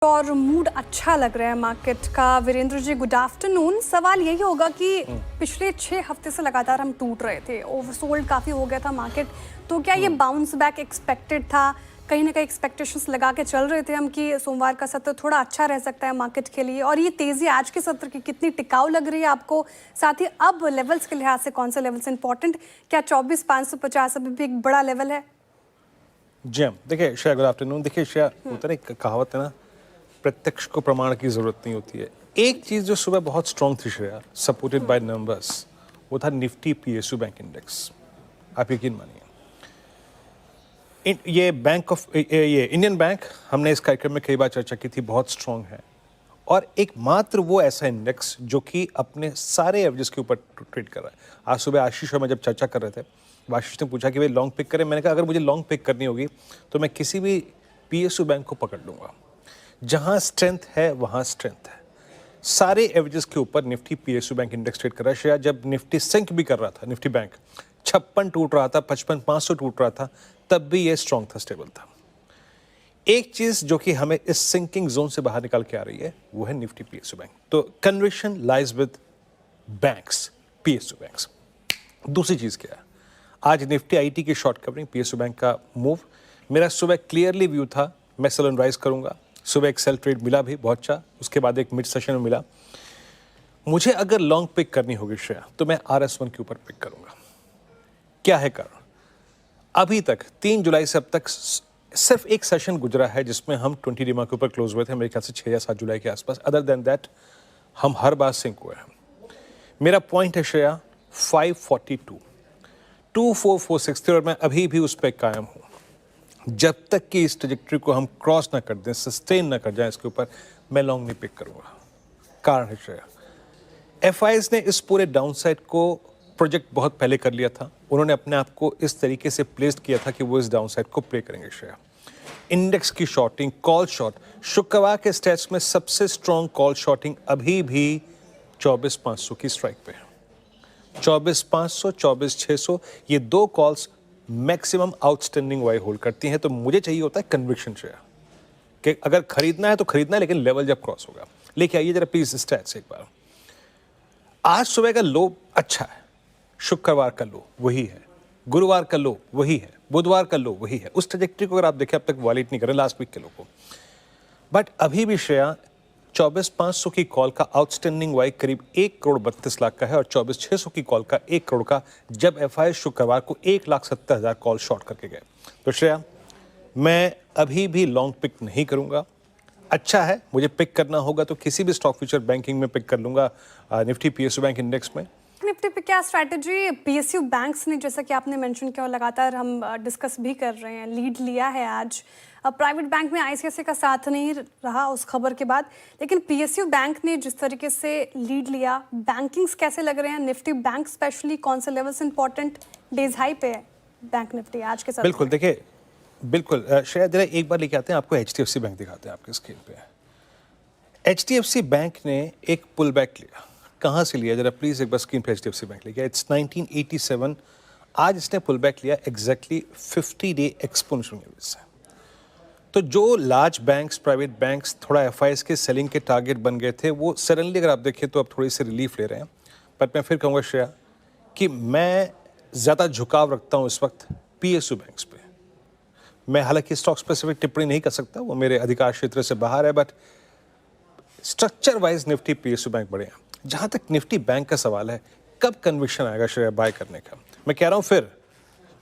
और मूड अच्छा लग रहा है मार्केट का। Virendra ji good afternoon. सवाल यही होगा कि पिछले 6 हफ्ते से लगातार हम टूट रहे थे, ओवरसोल्ड काफ़ी हो गया था मार्केट, तो क्या ये बाउंस बैक एक्सपेक्टेड था? कहीं ना कहीं एक्सपेक्टेशंस लगा के चल रहे थे हम कि सोमवार का सत्र थोड़ा अच्छा रह सकता है मार्केट के लिए, और ये तेज़ी आज के सत्र की कितनी टिकाऊ लग रही है आपको? साथ ही अब लेवल्स के लिहाज से कौन से लेवल्स इंपॉर्टेंट? क्या 24,550 अभी भी एक बड़ा लेवल है? जी हाँ, देखिए श्रेया गुड आफ्टरनून। देखिए श्रेया, होता है ना, कहावत है ना, प्रत्यक्ष को प्रमाण की जरूरत नहीं होती है। एक चीज जो सुबह बहुत स्ट्रांग थी श्रेया, सपोर्टेड बाय नंबर्स, वो था निफ्टी पीएसयू बैंक इंडेक्स। आप यकीन मानिए, ये इंडियन बैंक, हमने इस कार्यक्रम में कई बार चर्चा की थी, बहुत स्ट्रांग है और एकमात्र वो ऐसा इंडेक्स जो कि अपने सारे एवरेज के ऊपर ट्रेड कर रहा है। आज सुबह आशीष और मैं जब चर्चा कर रहे थे, आशीष ने पूछा कि भाई लॉन्ग पिक करें। मैंने कहा अगर मुझे लॉन्ग पिक करनी होगी तो मैं किसी भी पीएसयू बैंक को पकड़ लूंगा। जहां स्ट्रेंथ है वहां स्ट्रेंथ है। सारे एवरेजेस के ऊपर Nifty PSU bank index trade कर रहा है। शेयर जब निफ्टी सिंक भी कर रहा था, निफ्टी बैंक 56 टूट रहा था, 55,500 टूट रहा था, तब भी ये स्ट्रांग था, स्टेबल था। एक चीज जो कि हमें इस सिंकिंग जोन से बाहर निकाल के आ रही है वो है निफ्टी पीएसयू बैंक। तो conviction lies with banks, PSU banks. दूसरी चीज क्या है, आज निफ्टी आईटी की शॉर्ट कवरिंग, पीएसयू बैंक का मूव, मेरा सुबह क्लियरली व्यू था मैं सेल एंड राइज करूंगा। सुबह एक सेल ट्रेड मिला भी बहुत अच्छा, उसके बाद एक मिड सेशन में मिला। मुझे अगर लॉन्ग पिक करनी होगी श्रेया तो मैं RS1 के ऊपर पिक करूंगा। क्या है कारण? अभी तक 3 जुलाई से अब तक सिर्फ एक सेशन गुजरा है जिसमें हम 20 डीमा के ऊपर क्लोज हुए थे, मेरे ख्याल से 6 या 7 जुलाई के आसपास। अदर देन दैट हम हर बार सिंक हुए हैं। मेरा पॉइंट है श्रेया 542, 2446 और मैं अभी भी उस पर कायम हूं। जब तक कि इस ट्रैजेक्टरी को हम क्रॉस ना कर दें, सस्टेन ना कर जाए इसके ऊपर, मैं लॉन्ग नहीं पिक करूंगा। कारण है श्रेया, एफआईज ने इस पूरे डाउनसाइड को प्रोजेक्ट बहुत पहले कर लिया था। उन्होंने अपने आप को इस तरीके से प्लेस्ड किया था कि वो इस डाउनसाइड को प्ले करेंगे श्रेया। इंडेक्स की शॉर्टिंग, कॉल शॉर्ट, शुक्रवार के स्टैट्स में सबसे स्ट्रॉन्ग कॉल शॉर्टिंग अभी भी 24,500 की स्ट्राइक पे है। 24,500, 24,600, ये दो कॉल्स मैक्सिमम आउटस्टैंडिंग वाई होल्ड करती हैं। तो मुझे चाहिए होता है कन्विक्शन शेयर कि अगर खरीदना है तो खरीदना है, लेकिन लेवल जब क्रॉस होगा। लेके आइए जरा प्लीज स्टैट्स एक बार। आज सुबह का लो अच्छा है, शुक्रवार का लो वही है, गुरुवार का लो वही है, बुधवार का लो वही है। उस ट्रैजेक्टरी को अगर आप देखें, अब तक वॉलेट नहीं कर रहे लास्ट वीक के लो को, बट अभी भी श्रेया 24,500 की कॉल का आउटस्टैंडिंग वाई करीब 1,32,00,000 का है और 24,600 की कॉल का 1 करोड़ का, जब एफआई शुक्रवार को 1,70,000 कॉल शॉर्ट करके गए। तो श्रेया, मैं अभी भी लॉन्ग पिक नहीं करूंगा। अच्छा है, मुझे पिक करना होगा तो किसी भी स्टॉक फ्यूचर बैंकिंग में पिक कर लूंगा, निफ्टी पीएसयू बैंक इंडेक्स में। निफ्टी पे क्या स्ट्रैटेजी? पीएसयू बैंक्स ने, जैसा कि आपने मेंशन किया और लगातार हम डिस्कस भी कर रहे हैं, लीड लिया है आज। प्राइवेट बैंक में आईसीआईसीआई का साथ नहीं रहा उस खबर के बाद, लेकिन पीएसयू बैंक ने जिस तरीके से लीड लिया, बैंकिंग्स कैसे लग रहे हैं? निफ्टी बैंक स्पेशली कौन से लेवल्स इंपॉर्टेंट? डेज हाई पे है बैंक निफ्टी आज के साथ। बिल्कुल, देखिए बिल्कुल शायद जरा एक बार लेके आते हैं आपको, एचडीएफसी बैंक दिखाते हैं आपके स्क्रीन पे। एचडीएफसी बैंक ने एक पुल बैक लिया। कहाँ से लिया जरा प्लीज एक बार स्क्रीन पे एचडीएफसी बैंक लिया। इट्स 1987। आज इसने पुल बैक लिया एग्जैक्टली 50 डे एक्सपोनेंशियल लेवल से। तो जो लार्ज बैंक्स, प्राइवेट बैंक्स थोड़ा एफआईएस के सेलिंग के टारगेट बन गए थे, वो सडनली अगर आप देखें तो अब थोड़ी सी रिलीफ ले रहे हैं। बट मैं फिर कहूँगा श्रेया कि मैं ज़्यादा झुकाव रखता हूँ इस वक्त पीएसयू बैंक्स पे। मैं हालांकि स्टॉक स्पेसिफिक टिप्पणी नहीं कर सकता, वो मेरे अधिकार क्षेत्र से बाहर है, but structure wise Nifty PSU bank बड़े हैं। जहां तक निफ्टी बैंक का सवाल है, कब कन्विक्शन आएगा श्रेया बाय करने का? मैं कह रहा हूं फिर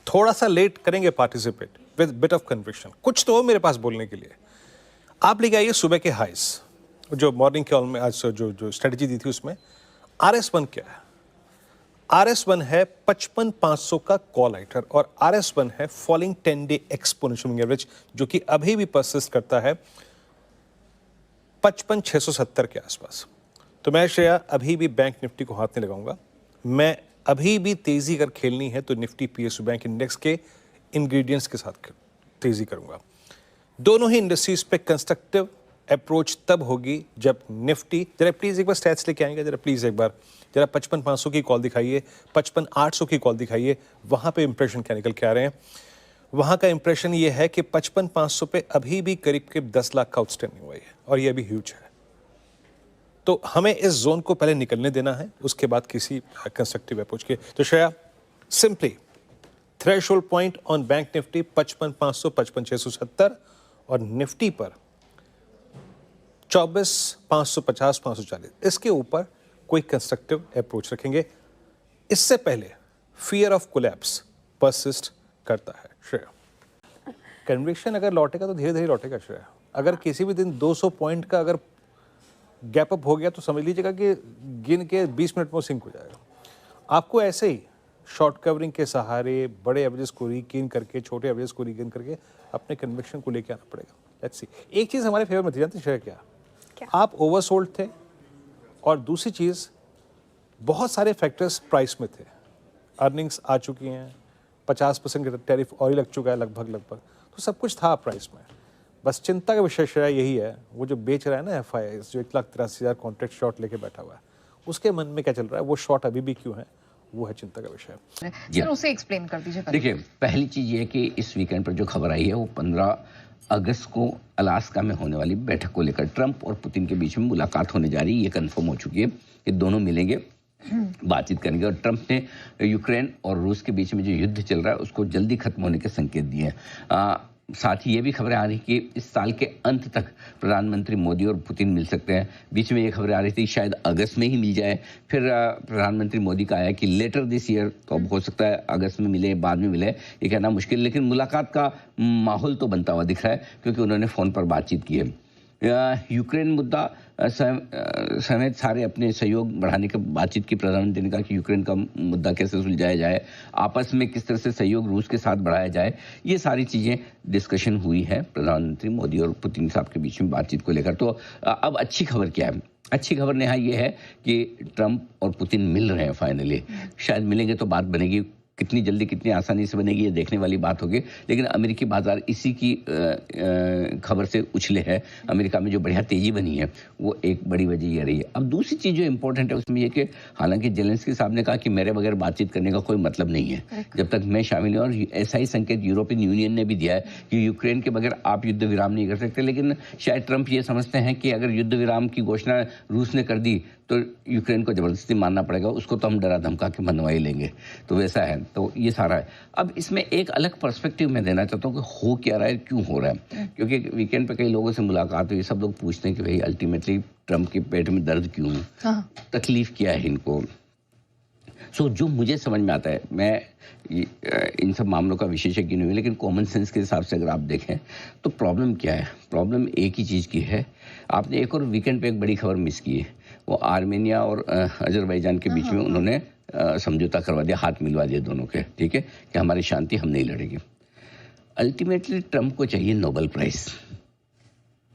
थोड़ा सा लेट करेंगे participate with bit of conviction. कुछ तो हो मेरे पास बोलने के लिए। आप लेके आइए सुबह के हाइस, जो मॉर्निंग कॉल में आज जो स्ट्रेटजी दी थी उसमें RS1 क्या है? RS1 है 55,500 का कॉल आइटर और RS1 है फॉलिंग 10 डे एक्सपोनेंशियल एवरेज, जो कि अभी भी परसिस्ट करता है 55,670 के आसपास। तो मैं श्रेया अभी भी बैंक निफ्टी को हाथ नहीं लगाऊंगा। मैं अभी भी तेजी अगर खेलनी है तो निफ्टी पीएसयू बैंक इंडेक्स के इंग्रेडिएंट्स के साथ तेजी करूंगा। दोनों ही इंडस्ट्रीज पे कंस्ट्रक्टिव अप्रोच तब होगी जब निफ्टी, जरा प्लीज एक बार स्टैट्स लेके आएंगे जरा प्लीज एक बार, जरा 55,500 की कॉल दिखाइए, 55,800 की कॉल दिखाइए। वहां पे इंप्रेशन क्या निकल के आ रहे हैं? वहां का इंप्रेशन ये है कि 55,500 पे अभी भी करीब 10 लाख का आउटस्टैंडिंग हुआ है। और ये भी ह्यूज है। तो हमें इस जोन को पहले निकलने देना है, उसके बाद किसी कंस्ट्रक्टिव अप्रोच के। तो Shreya, simply threshold point on bank Nifty 55,500, 55,670 और निफ्टी पर 24,550, 540। इसके ऊपर कोई कंस्ट्रक्टिव अप्रोच रखेंगे। इससे पहले फियर ऑफ कोलैप्स परसिस्ट करता है। श्रेया, कन्विक्शन अगर लौटेगा तो धीरे धीरे लौटेगा। श्रेया, अगर किसी भी दिन 200 पॉइंट का अगर गैप अप हो गया तो समझ लीजिएगा कि गिन के 20 मिनट में सिंक हो जाएगा। आपको ऐसे ही शॉर्ट कवरिंग के सहारे बड़े एवरेज को रीगेन करके, छोटे एवरेज को रीगेन करके अपने कन्विक्शन को लेके आना पड़ेगा। Let's see. एक चीज़ हमारे फेवर में थी, जानते हैं क्या? आप ओवरसोल्ड थे, और दूसरी चीज़ बहुत सारे फैक्टर्स प्राइस में थे। अर्निंग्स आ चुकी हैं, 50% का टैरिफ और ही लग चुका है लगभग, तो सब कुछ था प्राइस में। बस चिंता का विषय श्रेया यही है, वो जो बेच रहा है ना FIIs, जो 1,83,000 कॉन्ट्रैक्ट शॉर्ट लेके बैठा हुआ है, उसके मन में क्या चल रहा है, वो शॉर्ट अभी भी क्यों है, वो है चिंता का विषय। सर उसे एक्सप्लेन कर दीजिए। देखिए, पहली चीज ये है कि इस वीकेंड पर जो खबर आई है वो 15 अगस्त को अलास्का में होने वाली बैठक को लेकर ट्रंप और पुतिन के बीच में मुलाकात होने जा रही है। ये कंफर्म हो चुकी है कि दोनों मिलेंगे, बातचीत करेंगे। और ट्रंप ने यूक्रेन और रूस के बीच में जो युद्ध चल रहा है उसको जल्दी खत्म होने के संकेत दिए हैं। साथ ही ये भी खबरें आ रही कि इस साल के अंत तक प्रधानमंत्री मोदी और पुतिन मिल सकते हैं। बीच में ये खबरें आ रही थी शायद अगस्त में ही मिल जाए, फिर प्रधानमंत्री मोदी का आया कि लेटर दिस ईयर, तो अब हो सकता है अगस्त में मिले, बाद में मिले, ये कहना मुश्किल। लेकिन मुलाकात का माहौल तो बनता हुआ दिख रहा है, क्योंकि उन्होंने फ़ोन पर बातचीत की है। यूक्रेन मुद्दा समेत सारे अपने सहयोग बढ़ाने की बातचीत की। प्रधानमंत्री ने कहा कि यूक्रेन का मुद्दा कैसे सुलझाया जाए, आपस में किस तरह से सहयोग रूस के साथ बढ़ाया जाए, ये सारी चीज़ें डिस्कशन हुई है प्रधानमंत्री मोदी और पुतिन साहब के बीच में बातचीत को लेकर। तो अब अच्छी खबर क्या है? अच्छी खबर नेहा ये है कि ट्रंप और पुतिन मिल रहे हैं फाइनली। शायद मिलेंगे तो बात बनेगी, कितनी जल्दी कितनी आसानी से बनेगी ये देखने वाली बात होगी। लेकिन अमेरिकी बाजार इसी की खबर से उछले हैं। अमेरिका में जो बढ़िया तेजी बनी है वो एक बड़ी वजह ये रही है। अब दूसरी चीज़ जो इंपॉर्टेंट है उसमें ये कि हालांकि जेलेंस्की साहब ने कहा कि मेरे बगैर बातचीत करने का कोई मतलब नहीं है जब तक मैं शामिल हूँ, और ऐसा ही संकेत यूरोपियन यूनियन ने भी दिया है कि यूक्रेन के बगैर आप युद्ध विराम नहीं कर सकते। लेकिन शायद ट्रंप ये समझते हैं कि अगर युद्ध विराम की घोषणा रूस ने कर दी तो यूक्रेन को ज़बरदस्ती मानना पड़ेगा, उसको तो हम डरा धमका के मनवा ही लेंगे। तो वैसा है, तो ये सारा है। अब इसमें एक अलग पर्सपेक्टिव मैं देना चाहता हूँ कि हो क्या रहा है, क्यों हो रहा है। क्योंकि वीकेंड पे कई लोगों से मुलाकात हुई, सब लोग पूछते हैं कि भाई अल्टीमेटली ट्रंप के पेट में दर्द क्यों, तकलीफ क्या है इनको। जो मुझे समझ में आता है, मैं इन सब मामलों का विशेषज्ञ नहीं हूँ, लेकिन कॉमन सेंस के हिसाब से अगर आप देखें तो प्रॉब्लम क्या है। प्रॉब्लम एक ही चीज़ की है। आपने एक और वीकेंड पे एक बड़ी खबर मिस की है, वो आर्मेनिया और अजरबैजान के बीच में उन्होंने समझौता करवा दिया, हाथ मिलवा दिए दोनों के, ठीक है, कि हमारी शांति हम नहीं लड़ेंगे। अल्टीमेटली ट्रंप को चाहिए नोबेल प्राइज,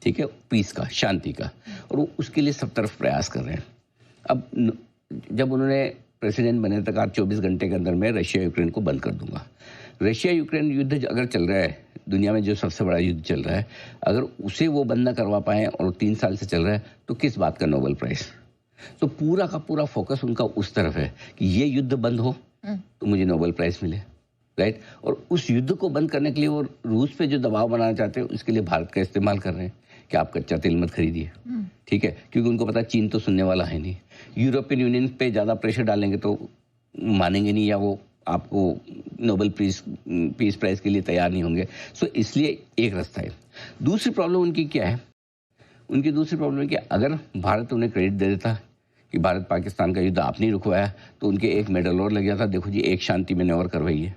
ठीक है, पीस का, शांति का, और वो उसके लिए सब तरफ प्रयास कर रहे हैं। अब जब उन्होंने प्रेसिडेंट बने तक आज 24 घंटे के अंदर मैं रशिया यूक्रेन को बंद कर दूंगा। रशिया यूक्रेन युद्ध अगर चल रहा है, दुनिया में जो सबसे बड़ा युद्ध चल रहा है, अगर उसे वो बंद ना करवा पाए और 3 साल से चल रहा है, तो किस बात का नोबेल प्राइज। तो पूरा का पूरा फोकस उनका उस तरफ है कि ये युद्ध बंद हो तो मुझे नोबेल प्राइज मिले, राइट। और उस युद्ध को बंद करने के लिए वो रूस पे जो दबाव बनाना चाहते हैं उसके लिए भारत का इस्तेमाल कर रहे हैं कि आप कच्चा तेल मत खरीदिए, ठीक है, क्योंकि उनको पता है चीन तो सुनने वाला है नहीं। यूरोपियन यूनियन पे ज़्यादा प्रेशर डालेंगे तो मानेंगे नहीं, या वो आपको नोबेल पीस प्राइज के लिए तैयार नहीं होंगे। सो इसलिए एक रास्ता है। दूसरी प्रॉब्लम उनकी क्या है? उनकी दूसरी प्रॉब्लम है कि अगर भारत उन्हें क्रेडिट दे देता कि भारत पाकिस्तान का युद्ध आपने रुकवाया, तो उनके एक मेडल और लग जाता, देखो जी एक शांति मैंने और करवाई है,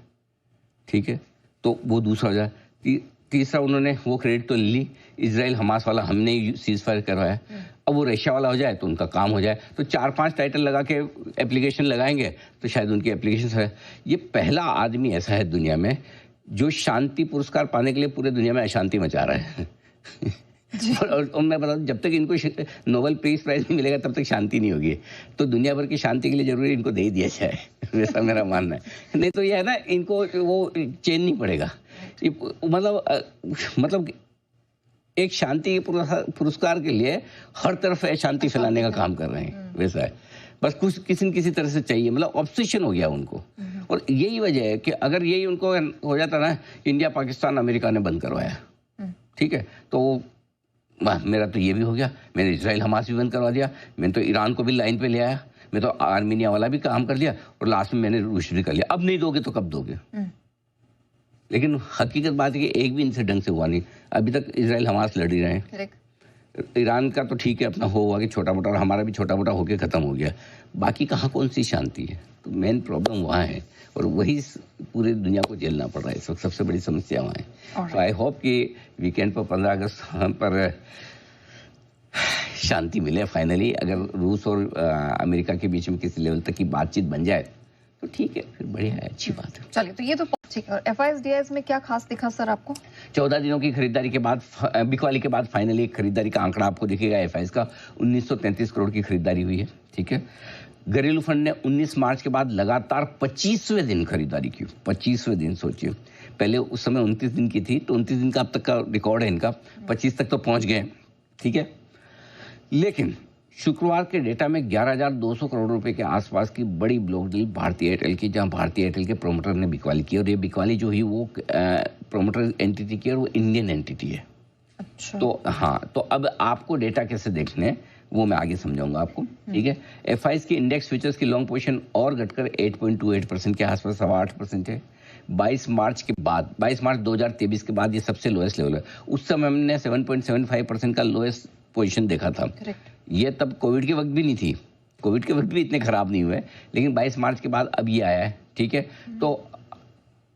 ठीक है, तो वो दूसरा हो जाए। तीसरा उन्होंने वो क्रेडिट तो ली, इजराइल हमास वाला हमने सीज फायर करवाया, अब वो रशिया वाला हो जाए तो उनका काम हो जाए। तो 4-5 टाइटल लगा के एप्लीकेशन लगाएंगे तो शायद उनकी एप्लीकेशन है। ये पहला आदमी ऐसा है दुनिया में जो शांति पुरस्कार पाने के लिए पूरे दुनिया में अशांति मचा रहा है। और मैं बता दूं, जब तक इनको नोबेल पीस प्राइज नहीं मिलेगा तब तक शांति नहीं होगी। तो दुनिया भर की शांति के लिए जरूरी इनको दे ही दिया जाए, वैसा मेरा मानना है। नहीं तो ये है ना, इनको वो चैन नहीं पड़ेगा। मतलब एक शांति पुरस्कार के लिए हर तरफ अशांति फैलाने का काम कर रहे हैं, वैसा है। बस कुछ किसी न किसी तरह से चाहिए, मतलब ऑब्सेशन हो गया उनको। और यही वजह है कि अगर यही उनको हो जाता ना, इंडिया पाकिस्तान अमेरिका ने बंद करवाया, ठीक है, तो मेरा तो ये भी हो गया, मैंने इजराइल हमास भी बंद करवा दिया, मैंने तो ईरान को भी लाइन पे ले आया, मैं तो आर्मीनिया वाला भी काम कर दिया और लास्ट में मैंने रूस भी कर लिया। अब नहीं दोगे तो कब दोगे? लेकिन हकीकत बात है कि एक भी इनसे ढंग से हुआ नहीं। अभी तक इजराइल हमास लड़ ही रहे हैं। ईरान का तो ठीक है अपना हुआ कि छोटा मोटा, और हमारा भी छोटा मोटा होके खत्म हो गया। बाकी कहाँ कौन सी शांति है? तो मेन प्रॉब्लम वहाँ है और वही पूरी दुनिया को झेलना पड़ रहा है इस वक्त। सबसे बड़ी समस्या वहाँ है। तो आई होप कि वीकेंड पर 15 अगस्त पर शांति मिले फाइनली। अगर रूस और अमेरिका के बीच में किसी लेवल तक की बातचीत बन जाए तो ठीक है, फिर बढ़िया है, अच्छी बात है। चलिए, तो ये तो ठीक है। FIS-DIS में क्या खास दिखा सर आपको? 14 दिनों की खरीदारी के बाद, बिकवाली के बाद फाइनली एक खरीदारी का आंकड़ा आपको दिखेगा। FIS का 1933 करोड़ की खरीदारी हुई है। ठीक है, घरेलू फंड ने 19 मार्च के बाद लगातार 25वें दिन खरीदारी की। 25वें दिन सोचिए, पहले उस समय 29 दिन की थी, तो 29 दिन का अब तक का रिकॉर्ड है इनका। 25 तक तो पहुंच गए। ठीक है, लेकिन शुक्रवार के डेटा में 11,200 करोड़ रुपए के आसपास की बड़ी ब्लॉक डील भारतीय एयरटेल की, जहां भारतीय एयरटेल के प्रोमोटर ने बिकवाली की। और ये बिकवाली जो हुई वो प्रोमोटर एंटिटी की और वो इंडियन एंटिटी है। अच्छा। तो हाँ, तो अब आपको डेटा कैसे देखने हैं वो मैं आगे समझाऊंगा आपको। ठीक है, FIS की इंडेक्स फ्यूचर्स की लॉन्ग पोजीशन और घटकर 8.28% के आसपास 8.25% है। 22 मार्च 2023 के बाद ये सबसे लोएस्ट लेवल है। उस समय हमने 7.75% का लोएस्ट पोजीशन देखा था। ये तब कोविड के वक्त भी नहीं थी, कोविड के वक्त भी इतने खराब नहीं हुए, लेकिन 22 मार्च के बाद अब ये आया है। ठीक है, तो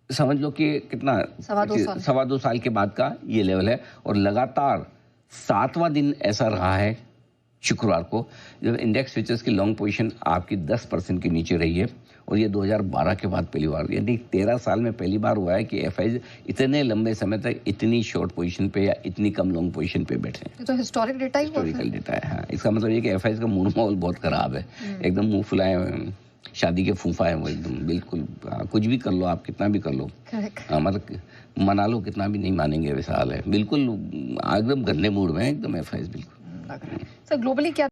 समझ लो कि कितना, 2.25 साल के बाद का ये लेवल है। और लगातार 7वां दिन ऐसा रहा है शुक्रवार को जब इंडेक्स फ्यूचर्स की लॉन्ग पोजीशन आपकी 10% के नीचे रही है। और ये 2012 के बाद पहली बार, यानी 13 साल में पहली बार हुआ है कि FIS इतने लंबे समय तक इतनी शॉर्ट पोजीशन पे या इतनी कम लॉन्ग पोजीशन पे बैठे हैं। तो हिस्टोरिक डेटा ही हुआ है। हिस्टोरिकल डेटा है। हाँ, इसका मतलब ये कि FIS का मूड माहौल बहुत खराब है। एकदम मुंह फुलाए हुए हैं, शादी के फूफा है वो एकदम, बिल्कुल। कुछ भी कर लो आप, कितना भी कर लो, मतलब मना लो कितना भी नहीं मानेंगे, वैसा हाल है बिल्कुल। एकदम गंदे मूड में एकदम FIS बिल्कुल। सर, ग्लोबली क्या